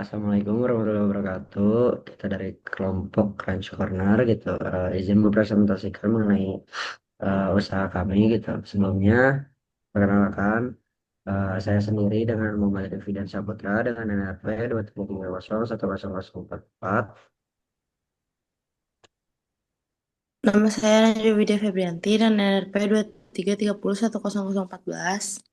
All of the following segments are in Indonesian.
Assalamualaikum warahmatullahi wabarakatuh. Kita dari kelompok Crunch Corner gitu. Izin mempresentasikan mengenai usaha kami gitu. Sebelumnya, perkenalkan, saya sendiri dengan Muhammad Rifki dan Saputra dengan NRP 230101044. Nama saya Najwa Widya Febrianti dan NRP 23301014.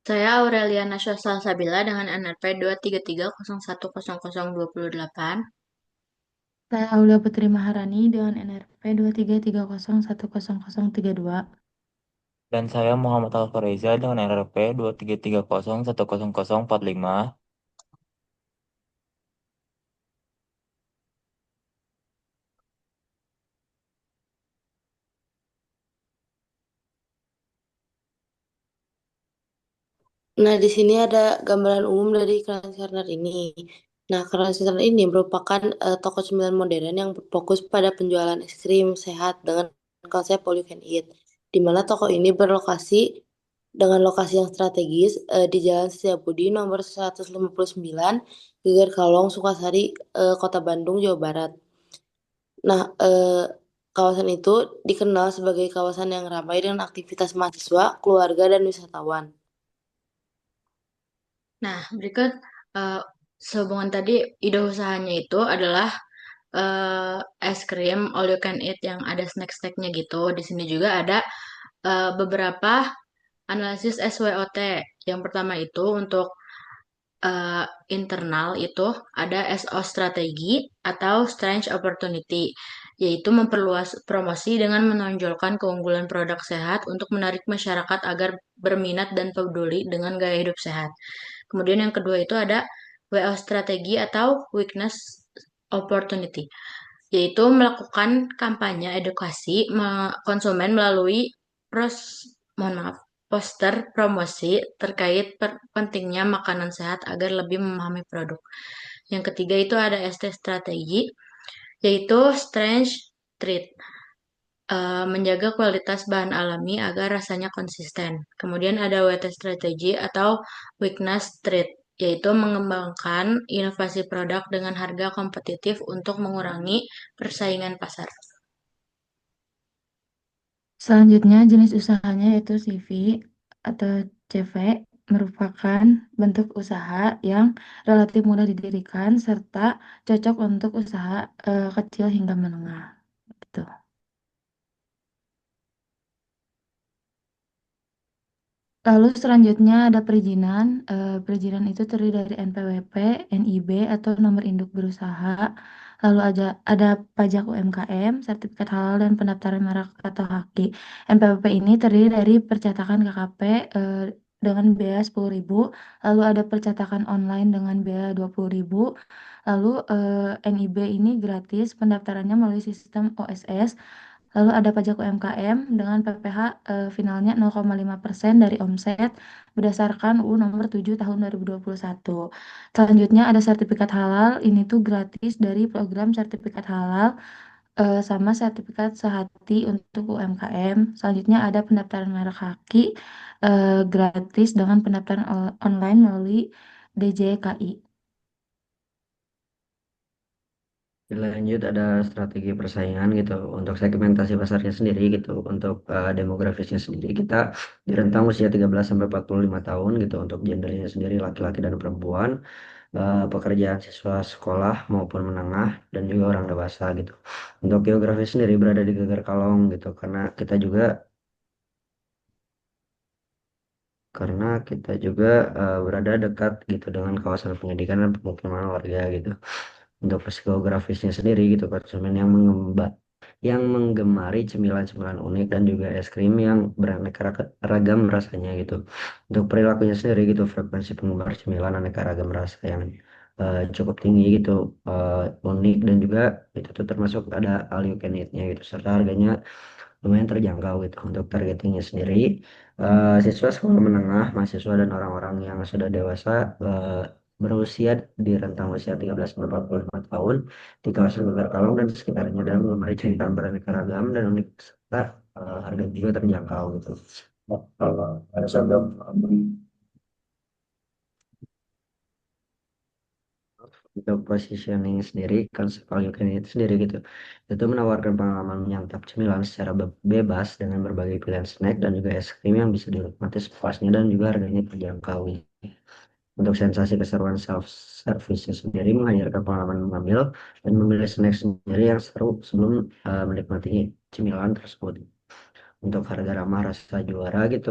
Saya Aureliana Salsabila dengan NRP 233010028. Saya Aulia Putri Maharani dengan NRP 233010032. Dan saya Muhammad Alfa Reza dengan RRP 233010045. Nah, di sini ada gambaran umum dari Crunch Corner ini. Nah, Crunch Corner ini merupakan toko cemilan modern yang berfokus pada penjualan es krim sehat dengan konsep all you can eat. Di mana toko ini berlokasi dengan lokasi yang strategis di Jalan Setiabudi nomor 159, Geger Kalong, Sukasari, Kota Bandung, Jawa Barat. Nah, kawasan itu dikenal sebagai kawasan yang ramai dengan aktivitas mahasiswa, keluarga, dan wisatawan. Nah, berikut eh, sehubungan tadi ide usahanya itu adalah es krim all you can eat yang ada snack-snacknya gitu. Di sini juga ada beberapa analisis SWOT. Yang pertama itu untuk eh, internal itu ada SO strategi atau strange opportunity, yaitu memperluas promosi dengan menonjolkan keunggulan produk sehat untuk menarik masyarakat agar berminat dan peduli dengan gaya hidup sehat. Kemudian yang kedua itu ada WO strategi atau weakness opportunity, yaitu melakukan kampanye edukasi konsumen melalui pros, mohon maaf, poster promosi terkait pentingnya makanan sehat agar lebih memahami produk. Yang ketiga itu ada ST strategi, yaitu strange treat, menjaga kualitas bahan alami agar rasanya konsisten. Kemudian ada WT strategi atau weakness treat, yaitu mengembangkan inovasi produk dengan harga kompetitif untuk mengurangi persaingan pasar. Selanjutnya, jenis usahanya yaitu CV atau CV merupakan bentuk usaha yang relatif mudah didirikan serta cocok untuk usaha kecil hingga menengah. Gitu. Lalu selanjutnya ada perizinan. Perizinan itu terdiri dari NPWP, NIB atau nomor induk berusaha. Lalu ada pajak UMKM, sertifikat halal dan pendaftaran merek atau haki. NPWP ini terdiri dari percetakan KKP dengan biaya 10.000. Lalu ada percetakan online dengan biaya 20.000. Lalu NIB ini gratis, pendaftarannya melalui sistem OSS. Lalu ada pajak UMKM dengan PPh finalnya 0,5% dari omset berdasarkan UU nomor 7 tahun 2021. Selanjutnya ada sertifikat halal, ini tuh gratis dari program sertifikat halal sama sertifikat sehati untuk UMKM. Selanjutnya ada pendaftaran merek haki gratis dengan pendaftaran online melalui DJKI. Lanjut ada strategi persaingan gitu untuk segmentasi pasarnya sendiri gitu untuk demografisnya sendiri kita di rentang usia 13 sampai 45 tahun gitu untuk gendernya sendiri laki-laki dan perempuan, pekerjaan siswa sekolah maupun menengah dan juga orang dewasa gitu. Untuk geografi sendiri berada di Geger Kalong gitu karena kita juga berada dekat gitu dengan kawasan pendidikan dan pemukiman warga gitu. Untuk psikografisnya sendiri gitu konsumen yang menggemari cemilan-cemilan unik dan juga es krim yang beraneka ragam rasanya gitu. Untuk perilakunya sendiri gitu frekuensi penggemar cemilan aneka ragam rasa yang cukup tinggi gitu, unik dan juga itu tuh termasuk ada all you can eat-nya gitu serta harganya lumayan terjangkau gitu. Untuk targetingnya sendiri siswa sekolah menengah, mahasiswa dan orang-orang yang sudah dewasa berusia di rentang usia 13 sampai 45 tahun di kawasan Gegar Kalong dan sekitarnya dalam lemari cerita beraneka ragam dan unik serta harga juga terjangkau gitu. Kalau ada sabda Untuk positioning sendiri, konsep all you can eat sendiri gitu, itu menawarkan pengalaman menyantap cemilan secara bebas dengan berbagai pilihan snack dan juga es krim yang bisa dinikmati sepuasnya dan juga harganya terjangkau. Untuk sensasi keseruan self service sendiri menghadirkan pengalaman mengambil dan memilih snack sendiri yang seru sebelum menikmati cemilan tersebut. Untuk harga ramah rasa juara gitu,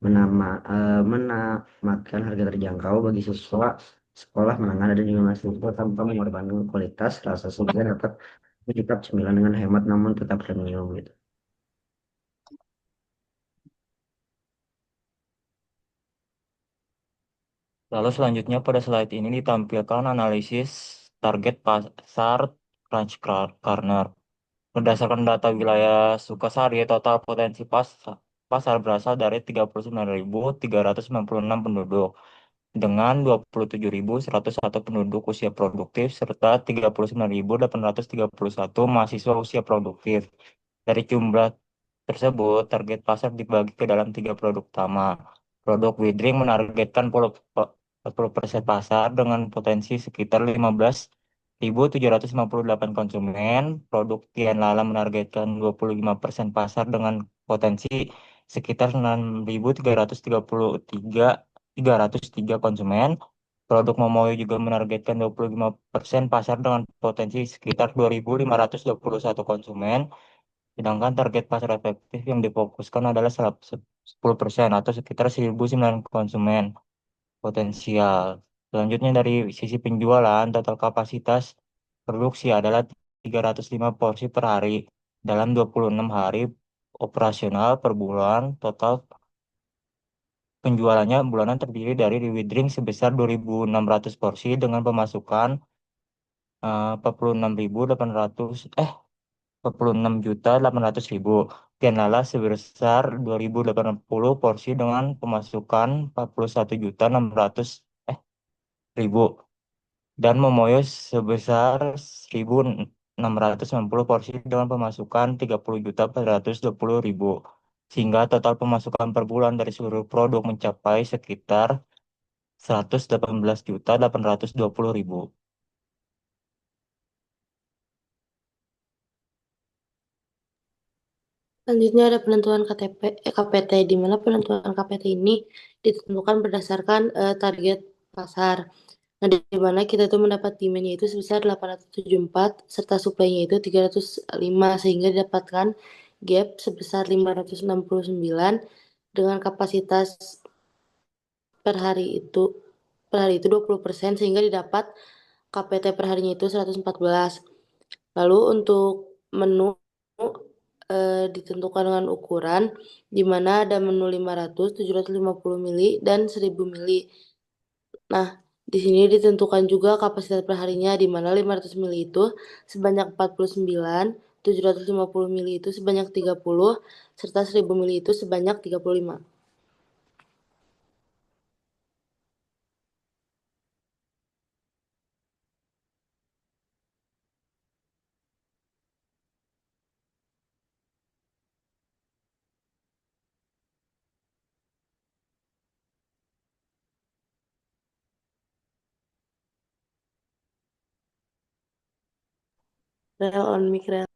menamatkan harga terjangkau bagi siswa sekolah menengah dan juga mahasiswa tanpa mengorbankan kualitas rasa sehingga dapat menyikap cemilan dengan hemat namun tetap premium gitu. Lalu selanjutnya pada slide ini ditampilkan analisis target pasar Crunch Corner. Berdasarkan data wilayah Sukasari, total potensi pasar berasal dari 39.396 penduduk dengan 27.101 penduduk usia produktif serta 39.831 mahasiswa usia produktif. Dari jumlah tersebut, target pasar dibagi ke dalam tiga produk utama. Produk Widring menargetkan 40% pasar dengan potensi sekitar 15.758 konsumen. Produk Tian Lala menargetkan 25% pasar dengan potensi sekitar 6.333 konsumen. Produk Momoyo juga menargetkan 25% pasar dengan potensi sekitar 2.521 konsumen. Sedangkan target pasar efektif yang difokuskan adalah 10% atau sekitar 1.009 konsumen potensial. Selanjutnya dari sisi penjualan, total kapasitas produksi adalah 305 porsi per hari. Dalam 26 hari operasional per bulan, total penjualannya bulanan terdiri dari Drink sebesar 2.600 porsi dengan pemasukan 46.800 46.800.000. Tian Lala sebesar 2.080 porsi dengan pemasukan 41.600 ribu. Dan Momoyo sebesar 1.690 porsi dengan pemasukan 30.420.000. Sehingga total pemasukan per bulan dari seluruh produk mencapai sekitar 118.820.000. Selanjutnya ada penentuan KPT, di mana penentuan KPT ini ditentukan berdasarkan target pasar. Nah, di mana kita tuh mendapat demand-nya itu sebesar 874 serta supply-nya itu 305 sehingga didapatkan gap sebesar 569 dengan kapasitas per hari itu 20% sehingga didapat KPT per harinya itu 114. Lalu untuk menu ditentukan dengan ukuran di mana ada menu 500, 750 mili dan 1000 mili. Nah, di sini ditentukan juga kapasitas perharinya di mana 500 mili itu sebanyak 49, 750 mili itu sebanyak 30, serta 1000 mili itu sebanyak 35. Rel on mic rel.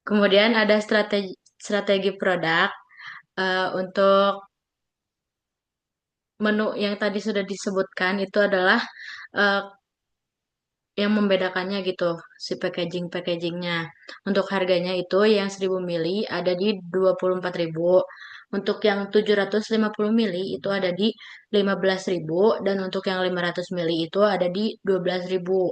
Kemudian ada strategi produk untuk menu yang tadi sudah disebutkan itu adalah eh, yang membedakannya gitu, si packagingnya. Untuk harganya itu yang 1000 mili ada di 24.000. Untuk yang 750 mili itu ada di 15.000 dan untuk yang 500 mili itu ada di 12.000.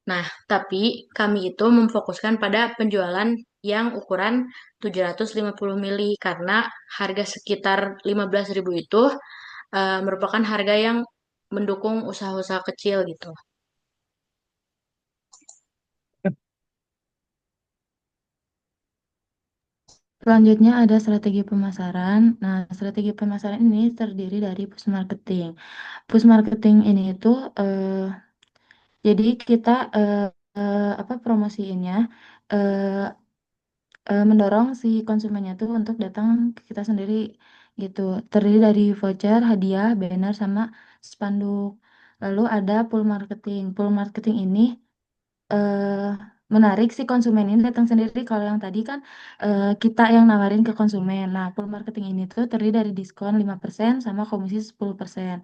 Nah, tapi kami itu memfokuskan pada penjualan yang ukuran 750 mili karena harga sekitar 15.000 itu merupakan harga yang mendukung usaha-usaha kecil gitu. Selanjutnya ada strategi pemasaran. Nah, strategi pemasaran ini terdiri dari push marketing. Push marketing ini itu jadi kita apa promosiinnya eh, mendorong si konsumennya tuh untuk datang ke kita sendiri gitu. Terdiri dari voucher, hadiah, banner, sama spanduk. Lalu ada pool marketing. Pool marketing ini eh, menarik si konsumen ini datang sendiri. Kalau yang tadi kan kita yang nawarin ke konsumen. Nah, pool marketing ini tuh terdiri dari diskon 5% sama komisi 10%.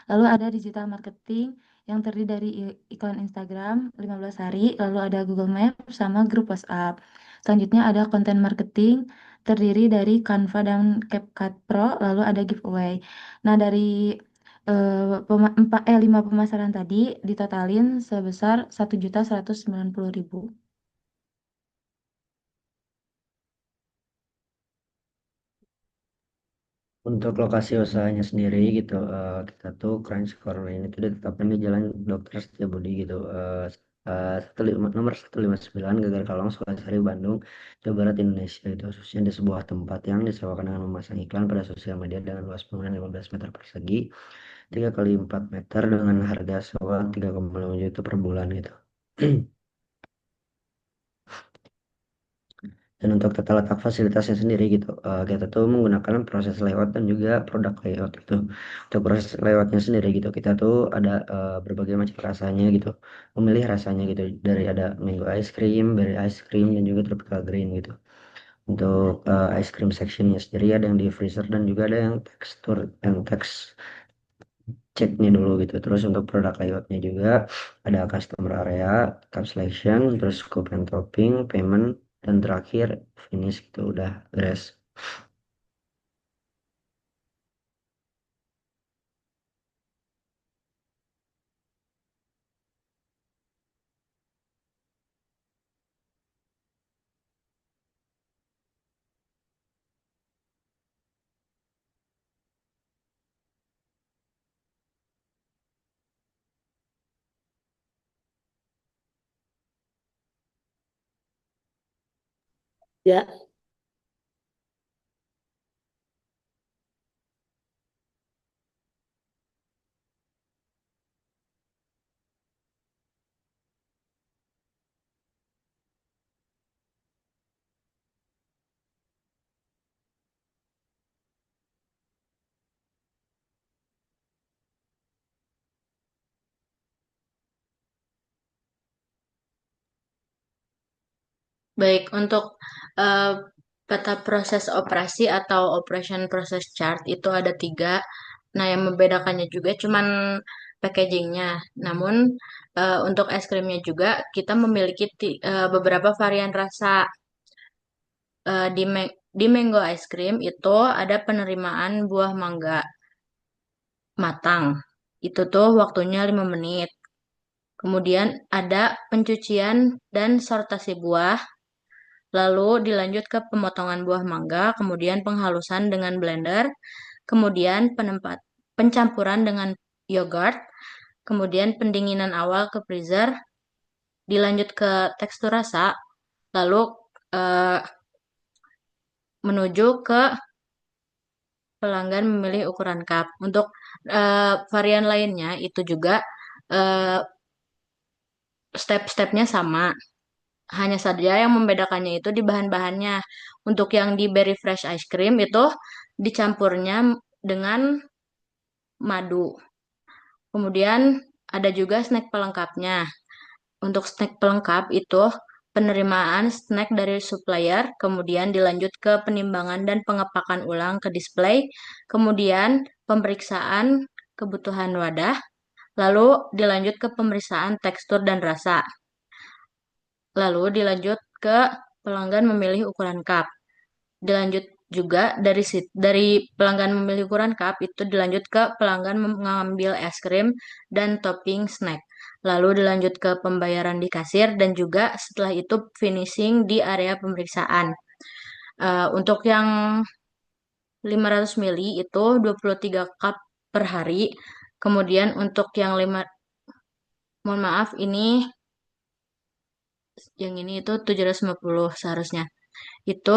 Lalu ada digital marketing yang terdiri dari iklan Instagram 15 hari, lalu ada Google Maps sama grup WhatsApp. Selanjutnya ada konten marketing terdiri dari Canva dan CapCut Pro, lalu ada giveaway. Nah, dari 5 pemasaran tadi ditotalin sebesar 1.190.000. Untuk lokasi usahanya sendiri gitu, kita tuh Crunch Corner ini tuh ditetapkan di Jalan Dr. Setiabudi gitu, nomor 159 Geger Kalong, Sukasari, Bandung, Jawa Barat, Indonesia itu khususnya di sebuah tempat yang disewakan dengan memasang iklan pada sosial media dengan luas bangunan 15 meter persegi, 3 kali 4 meter dengan harga sewa 3,5 juta per bulan gitu. Dan untuk tata letak fasilitasnya sendiri gitu, kita tuh menggunakan proses layout dan juga produk layout gitu. Untuk proses layoutnya sendiri gitu, kita tuh ada berbagai macam rasanya gitu, memilih rasanya gitu, dari ada mango ice cream, berry ice cream, dan juga tropical green gitu. Untuk ice cream sectionnya sendiri ada yang di freezer dan juga ada yang tekstur yang teks ceknya dulu gitu. Terus untuk produk layoutnya juga ada customer area, cup selection, terus scoop and topping, payment, dan terakhir finish gitu udah beres. Ya, Baik, untuk eh, peta proses operasi atau operation process chart itu ada tiga. Nah, yang membedakannya juga cuman packagingnya. Namun, untuk es krimnya juga kita memiliki beberapa varian rasa. Di mango ice cream itu ada penerimaan buah mangga matang. Itu tuh waktunya 5 menit. Kemudian ada pencucian dan sortasi buah. Lalu dilanjut ke pemotongan buah mangga, kemudian penghalusan dengan blender, kemudian pencampuran dengan yogurt, kemudian pendinginan awal ke freezer, dilanjut ke tekstur rasa, lalu eh, menuju ke pelanggan memilih ukuran cup. Untuk varian lainnya itu juga eh, step-stepnya sama. Hanya saja yang membedakannya itu di bahan-bahannya. Untuk yang di Berry Fresh Ice Cream itu dicampurnya dengan madu. Kemudian ada juga snack pelengkapnya. Untuk snack pelengkap itu penerimaan snack dari supplier, kemudian dilanjut ke penimbangan dan pengepakan ulang ke display, kemudian pemeriksaan kebutuhan wadah, lalu dilanjut ke pemeriksaan tekstur dan rasa. Lalu dilanjut ke pelanggan memilih ukuran cup. Dilanjut juga dari pelanggan memilih ukuran cup itu dilanjut ke pelanggan mengambil es krim dan topping snack. Lalu dilanjut ke pembayaran di kasir dan juga setelah itu finishing di area pemeriksaan. Untuk yang 500 mili itu 23 cup per hari. Kemudian untuk yang mohon maaf yang ini itu 750 seharusnya. Itu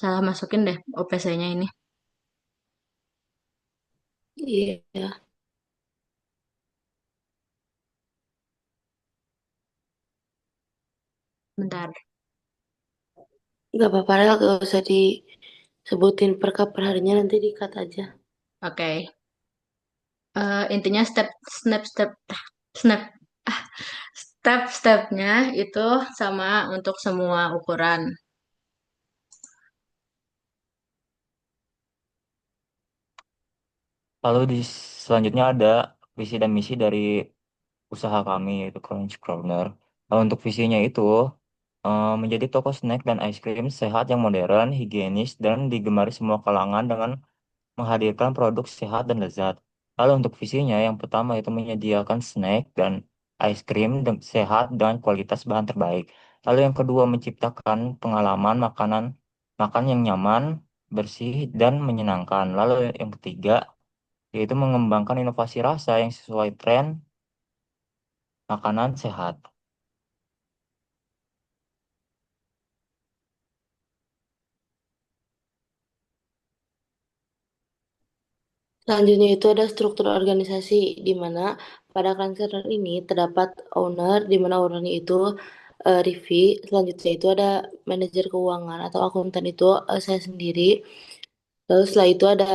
salah masukin deh OPC-nya ini. iya. Bentar. Gak apa-apa, Rel, gak usah disebutin per cup per harinya, nanti di-cut aja. Oke. Intinya snap ah, step-stepnya itu sama untuk semua ukuran. Lalu selanjutnya ada visi dan misi dari usaha kami yaitu Crunch Corner. Untuk visinya itu menjadi toko snack dan ice cream sehat yang modern, higienis, dan digemari semua kalangan dengan menghadirkan produk sehat dan lezat. Lalu untuk visinya yang pertama itu menyediakan snack dan ice cream sehat dengan kualitas bahan terbaik. Lalu yang kedua menciptakan pengalaman makan yang nyaman, bersih, dan menyenangkan. Lalu yang ketiga yaitu mengembangkan inovasi rasa yang sesuai tren makanan sehat. Selanjutnya itu ada struktur organisasi, di mana pada Cancer ini terdapat owner, di mana ownernya itu Rivi. Selanjutnya itu ada manajer keuangan atau akuntan itu saya sendiri. Lalu setelah itu ada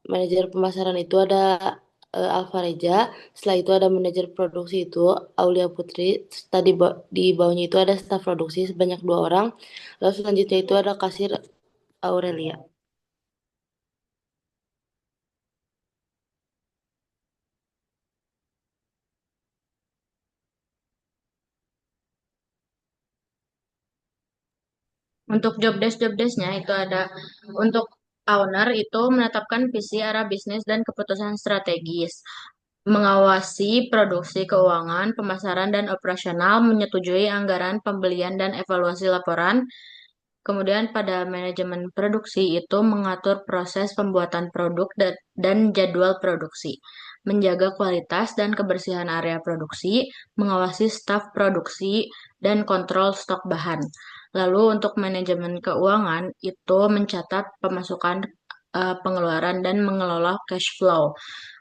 manajer pemasaran itu ada Alfa Reja. Setelah itu ada manajer produksi itu Aulia Putri. Tadi di bawahnya itu ada staf produksi sebanyak 2 orang. Lalu selanjutnya itu ada kasir Aurelia. Untuk job desknya itu ada untuk owner itu menetapkan visi arah bisnis dan keputusan strategis, mengawasi produksi keuangan, pemasaran dan operasional, menyetujui anggaran pembelian dan evaluasi laporan. Kemudian pada manajemen produksi itu mengatur proses pembuatan produk dan jadwal produksi, menjaga kualitas dan kebersihan area produksi, mengawasi staf produksi, dan kontrol stok bahan. Lalu untuk manajemen keuangan itu mencatat pemasukan, pengeluaran, dan mengelola cash flow.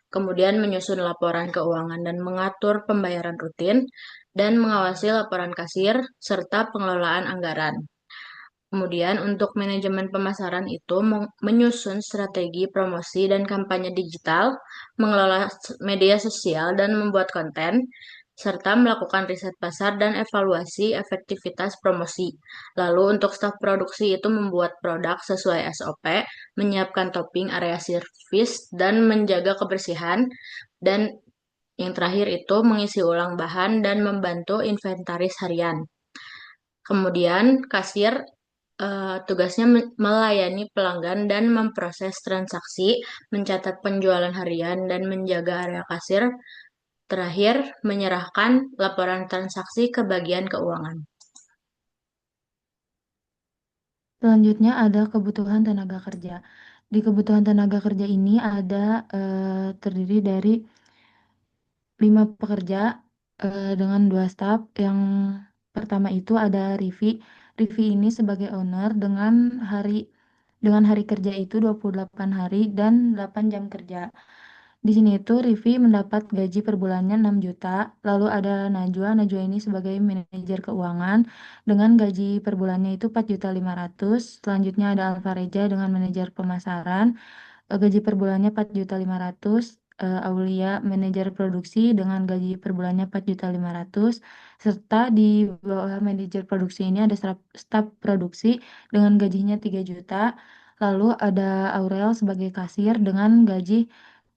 Kemudian menyusun laporan keuangan dan mengatur pembayaran rutin, dan mengawasi laporan kasir serta pengelolaan anggaran. Kemudian untuk manajemen pemasaran itu menyusun strategi promosi dan kampanye digital, mengelola media sosial dan membuat konten, serta melakukan riset pasar dan evaluasi efektivitas promosi. Lalu untuk staf produksi itu membuat produk sesuai SOP, menyiapkan topping area service dan menjaga kebersihan, dan yang terakhir itu mengisi ulang bahan dan membantu inventaris harian. Kemudian kasir tugasnya melayani pelanggan dan memproses transaksi, mencatat penjualan harian, dan menjaga area kasir. Terakhir, menyerahkan laporan transaksi ke bagian keuangan. Selanjutnya ada kebutuhan tenaga kerja. Di kebutuhan tenaga kerja ini ada terdiri dari 5 pekerja dengan 2 staf. Yang pertama itu ada Rivi. Rivi ini sebagai owner dengan hari kerja itu 28 hari dan 8 jam kerja. Di sini itu Rivi mendapat gaji per bulannya 6 juta. Lalu ada Najwa. Najwa ini sebagai manajer keuangan dengan gaji per bulannya itu 4.500.000. Selanjutnya ada Alvareja dengan manajer pemasaran. Gaji per bulannya 4.500.000. Aulia manajer produksi dengan gaji per bulannya 4.500.000. Serta di bawah manajer produksi ini ada staf produksi dengan gajinya 3 juta. Lalu ada Aurel sebagai kasir dengan gaji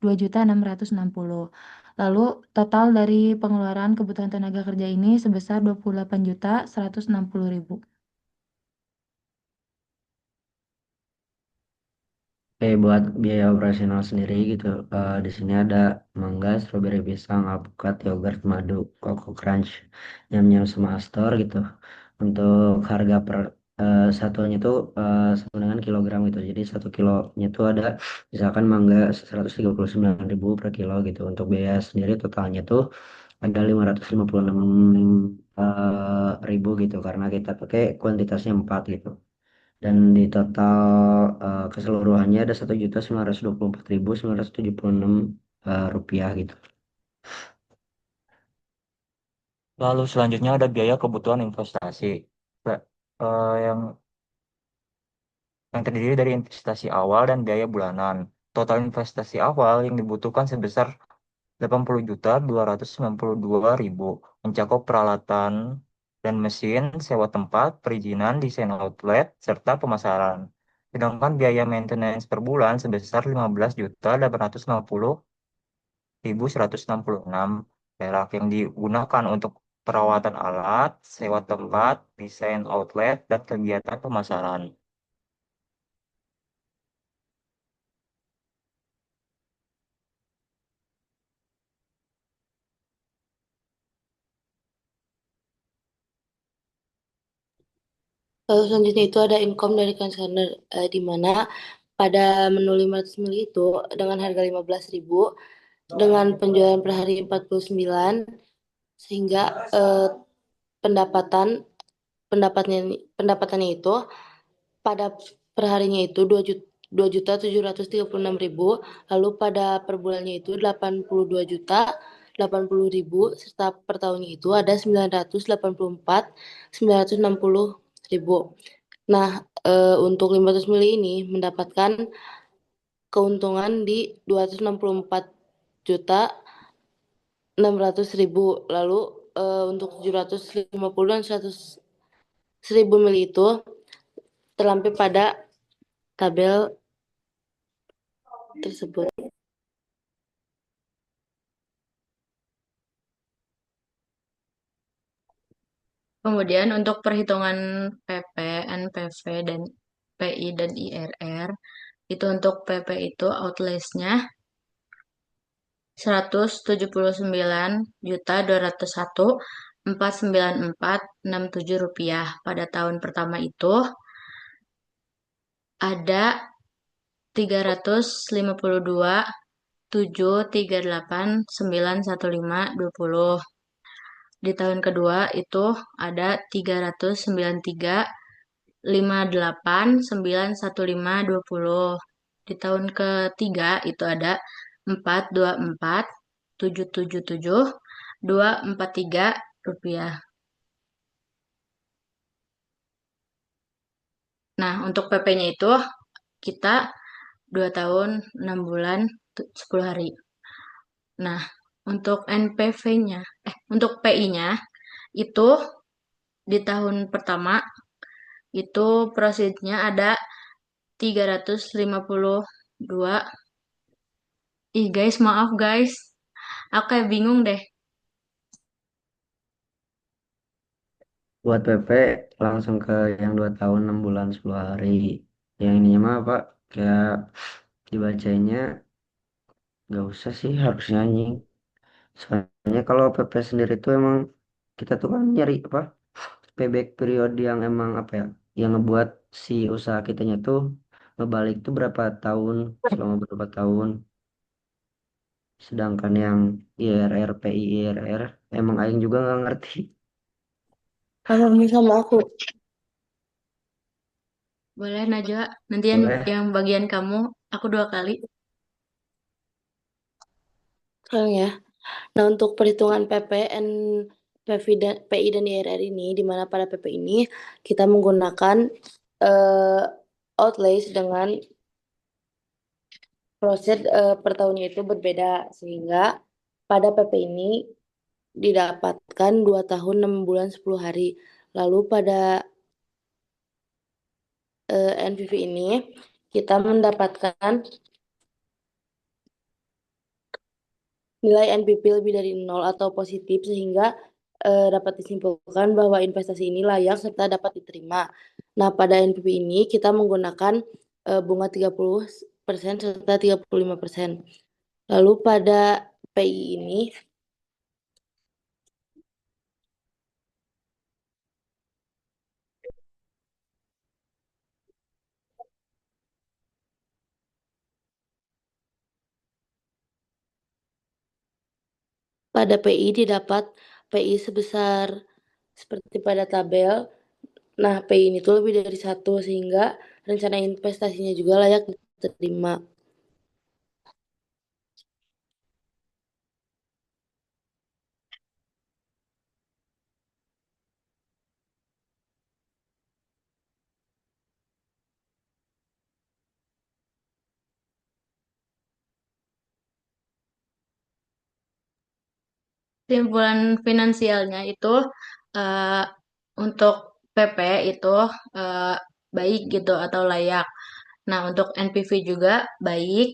2.660.000. Lalu total dari pengeluaran kebutuhan tenaga kerja ini sebesar 28.160.000. Oke, buat biaya operasional sendiri gitu, di sini ada mangga, strawberry pisang, alpukat, yogurt, madu, Coco Crunch, Nyam-Nyam sama Astor gitu. Untuk harga per satuannya itu sama dengan kilogram gitu. Jadi 1 kilonya itu ada misalkan mangga 139.000 per kilo gitu. Untuk biaya sendiri totalnya tuh ada 556 ribu gitu karena kita pakai kuantitasnya 4 gitu. Dan di total keseluruhannya ada 1.924.976 rupiah gitu. Lalu selanjutnya ada biaya kebutuhan investasi. Yang yang terdiri dari investasi awal dan biaya bulanan. Total investasi awal yang dibutuhkan sebesar 80.292.000, mencakup peralatan dan mesin, sewa tempat, perizinan, desain outlet, serta pemasaran. Sedangkan biaya maintenance per bulan sebesar 15.850.166 perak yang digunakan untuk perawatan alat, sewa tempat, desain outlet, dan kegiatan pemasaran. Lalu selanjutnya itu ada income dari consumer, di mana pada menu 500 ml itu dengan harga 15.000 dengan penjualan per hari 49, sehingga pendapatan pendapatannya itu pada perharinya itu 2.736.000, lalu pada per bulannya itu 82.080.000, serta per tahunnya itu ada 984.960.000. Nah, untuk 500 mili ini mendapatkan keuntungan di 264.600.000. Lalu untuk 750 dan 100.000 mili itu terlampir pada tabel tersebut. Kemudian untuk perhitungan PP, NPV, dan PI dan IRR, itu untuk PP itu outlay-nya 179.201.494.67 rupiah. Pada tahun pertama itu ada 352.738.915.20. Di tahun kedua itu ada 393.58.915.20. Di tahun ketiga itu ada 424.777.243 rupiah. Nah, untuk PP-nya itu kita 2 tahun 6 bulan 10 hari. Nah, untuk NPV-nya, untuk PI-nya itu di tahun pertama itu proceed-nya ada 352. Ih guys, maaf guys. Aku kayak bingung deh. Buat PP langsung ke yang 2 tahun 6 bulan 10 hari. Yang ininya mah Pak, kayak dibacanya nggak usah sih harusnya anjing. Soalnya kalau PP sendiri tuh emang kita tuh kan nyari apa? Payback period yang emang apa ya? Yang ngebuat si usaha kitanya tuh ngebalik tuh berapa tahun, selama berapa tahun. Sedangkan yang IRR, PI, IRR emang aing juga nggak ngerti. Sama sama aku. Boleh Najwa, nanti Boleh. yang bagian kamu aku 2 kali. Sekarang ya. Nah, untuk perhitungan PPN, PI dan IRR ini, di mana pada PP ini kita menggunakan eh, outlays dengan proses per tahunnya itu berbeda, sehingga pada PP ini didapatkan 2 tahun 6 bulan 10 hari. Lalu pada NPV ini kita mendapatkan nilai NPV lebih dari 0 atau positif, sehingga dapat disimpulkan bahwa investasi ini layak serta dapat diterima. Nah, pada NPV ini kita menggunakan bunga 30% serta 35%. Lalu pada PI ini, pada PI didapat PI sebesar seperti pada tabel. Nah, PI ini tuh lebih dari 1, sehingga rencana investasinya juga layak diterima. Kesimpulan finansialnya itu eh, untuk PP itu eh, baik gitu atau layak. Nah, untuk NPV juga baik,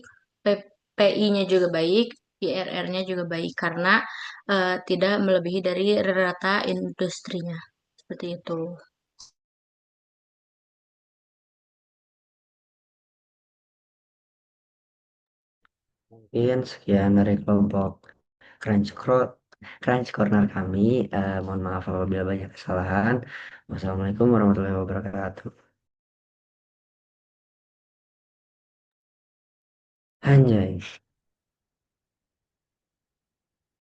PI-nya juga baik, IRR-nya juga baik karena tidak melebihi dari rata industrinya. Seperti itu. Mungkin sekian dari kelompok Crunch Crowd, Crunch Corner kami. Mohon maaf apabila banyak kesalahan. Wassalamualaikum warahmatullahi wabarakatuh. Anjay.